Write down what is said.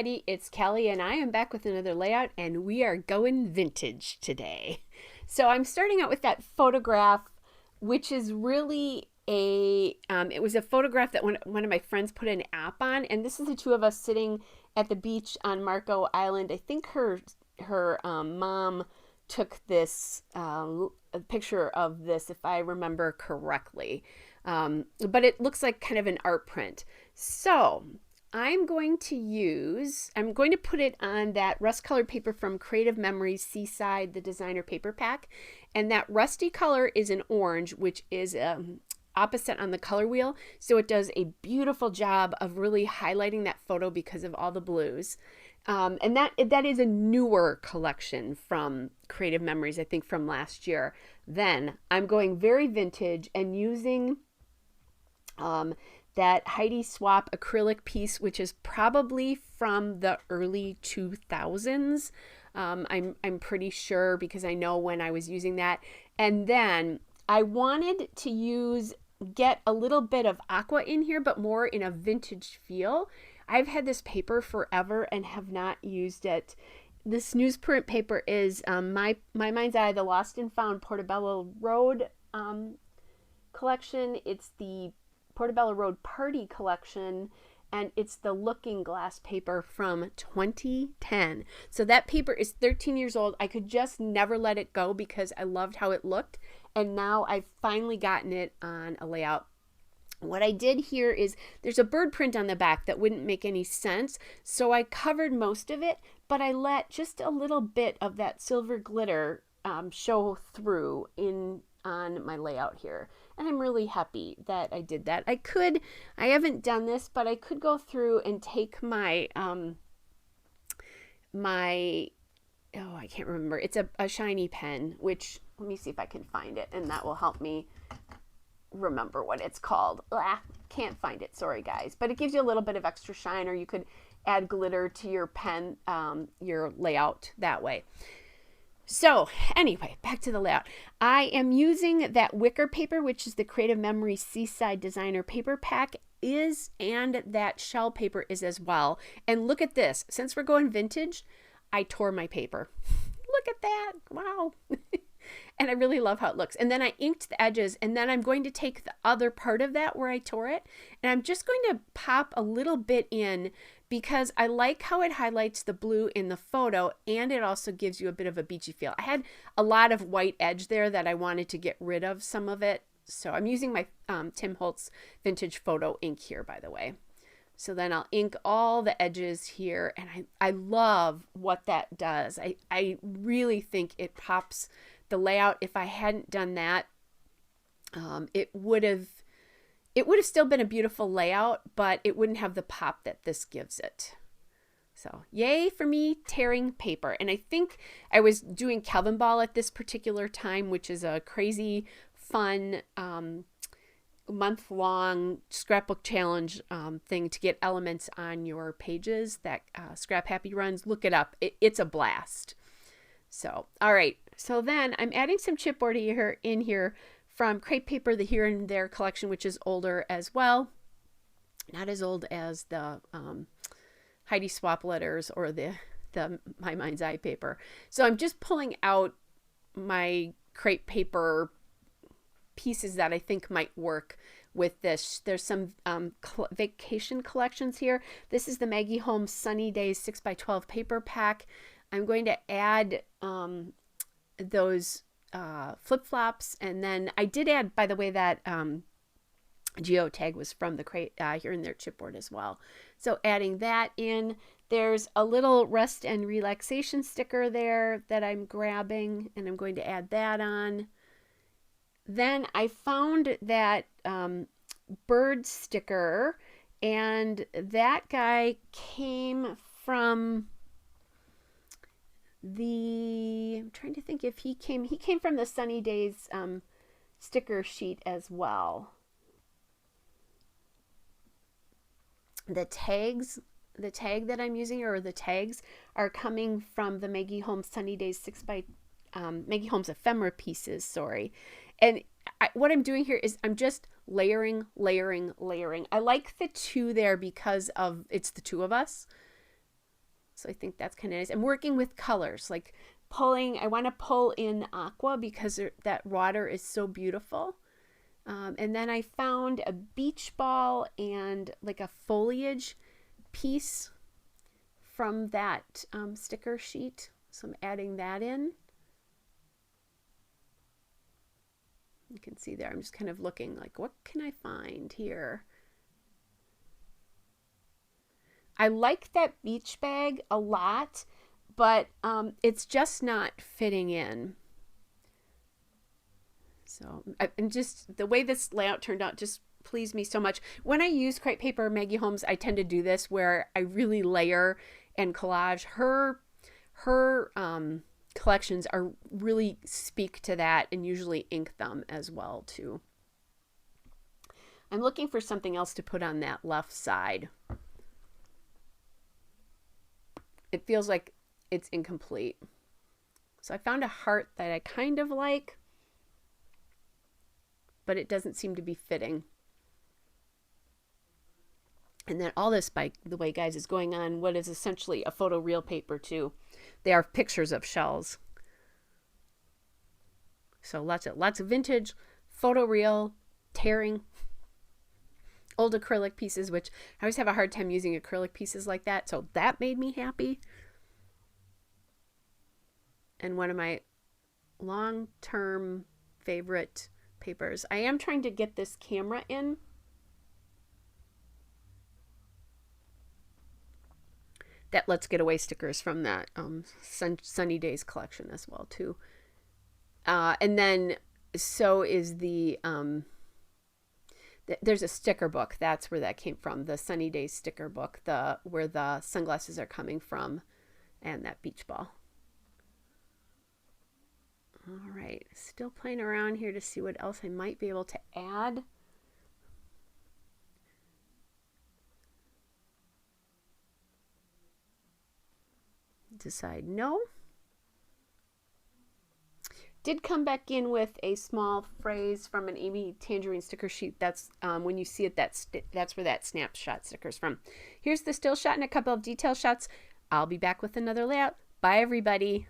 everybody, it's Callie and I am back with another layout and we are going vintage today. So I'm starting out with that photograph, which is really it was a photograph that one of my friends put an app on, and this is the two of us sitting at the beach on Marco Island. I think her mom took this a picture of this, if I remember correctly. But it looks like kind of an art print. So I'm going to put it on that rust colored paper from Creative Memories Seaside, the designer paper pack. And that rusty color is an orange, which is opposite on the color wheel. So it does a beautiful job of really highlighting that photo because of all the blues. And that is a newer collection from Creative Memories, I think from last year. Then I'm going very vintage and using that Heidi Swapp acrylic piece, which is probably from the early 2000s. I'm pretty sure because I know when I was using that. And then I wanted to get a little bit of aqua in here, but more in a vintage feel. I've had this paper forever and have not used it. This newsprint paper is my mind's eye, the Lost and Found Portobello Road collection. It's the Portobello Road Party collection, and it's the Looking Glass paper from 2010. So that paper is 13 years old. I could just never let it go because I loved how it looked, and now I've finally gotten it on a layout. What I did here is there's a bird print on the back that wouldn't make any sense, so I covered most of it, but I let just a little bit of that silver glitter show through on my layout here. And I'm really happy that I did that. I haven't done this, but I could go through and take my, I can't remember. It's a shiny pen, which, let me see if I can find it, and that will help me remember what it's called. Can't find it, sorry guys. But it gives you a little bit of extra shine, or you could add glitter to your pen, your layout that way. So anyway, back to the layout. I am using that wicker paper, which is the Creative Memories Seaside Designer paper pack and that shell paper is as well. And look at this. Since we're going vintage, I tore my paper. Look at that. Wow. And I really love how it looks. And then I inked the edges, and then I'm going to take the other part of that where I tore it, and I'm just going to pop a little bit in because I like how it highlights the blue in the photo, and it also gives you a bit of a beachy feel. I had a lot of white edge there that I wanted to get rid of some of it. So I'm using my Tim Holtz Vintage Photo ink here, by the way. So then I'll ink all the edges here, and I love what that does. I really think it pops the layout. If I hadn't done that, it would have still been a beautiful layout, but it wouldn't have the pop that this gives it. So yay for me tearing paper. And I think I was doing Kelvin Ball at this particular time, which is a crazy fun month-long scrapbook challenge thing to get elements on your pages that Scrap Happy runs. Look it up. It's a blast. So, all right. So then I'm adding some chipboard in here from Crepe Paper, the Here and There collection, which is older as well. Not as old as the Heidi Swapp letters or the My Mind's Eye paper. So I'm just pulling out my Crepe Paper pieces that I think might work with this. There's some vacation collections here. This is the Maggie Holmes Sunny Days 6x12 paper pack. I'm going to add those flip-flops, and then I did add, by the way, that geotag was from the Here and There chipboard as well. So adding that in, there's a little rest and relaxation sticker there that I'm grabbing, and I'm going to add that on. Then I found that bird sticker, and that guy came from I'm trying to think if he came from the Sunny Days sticker sheet as well. The tag that I'm using, or the tags, are coming from the Maggie Holmes Sunny Days Maggie Holmes ephemera pieces, sorry. And what I'm doing here is I'm just layering. I like the two there because it's the two of us. So I think that's kind of nice. I'm working with colors, like pulling. I want to pull in aqua because that water is so beautiful. And then I found a beach ball and like a foliage piece from that sticker sheet. So I'm adding that in. You can see there, I'm just kind of looking like, what can I find here? I like that beach bag a lot, but it's just not fitting in. So, and just the way this layout turned out just pleased me so much. When I use crepe paper, Maggie Holmes, I tend to do this where I really layer and collage. Her collections are really speak to that, and usually ink them as well too. I'm looking for something else to put on that left side. It feels like it's incomplete. So I found a heart that I kind of like, but it doesn't seem to be fitting. And then all this, by the way, guys, is going on what is essentially a photo reel paper too. They are pictures of shells. So lots of vintage photo reel tearing old acrylic pieces, which I always have a hard time using acrylic pieces like that. So that made me happy. And one of my long-term favorite papers. I am trying to get this camera in. That Let's Get Away stickers from that Sunny Days collection as well too. And then so is the there's a sticker book. That's where that came from. The Sunny Days sticker book, where the sunglasses are coming from, and that beach ball. All right, still playing around here to see what else I might be able to add. Decide no. Did come back in with a small phrase from an Amy Tangerine sticker sheet. That's when you see it, that's where that snapshot sticker's from. Here's the still shot and a couple of detail shots. I'll be back with another layout. Bye, everybody.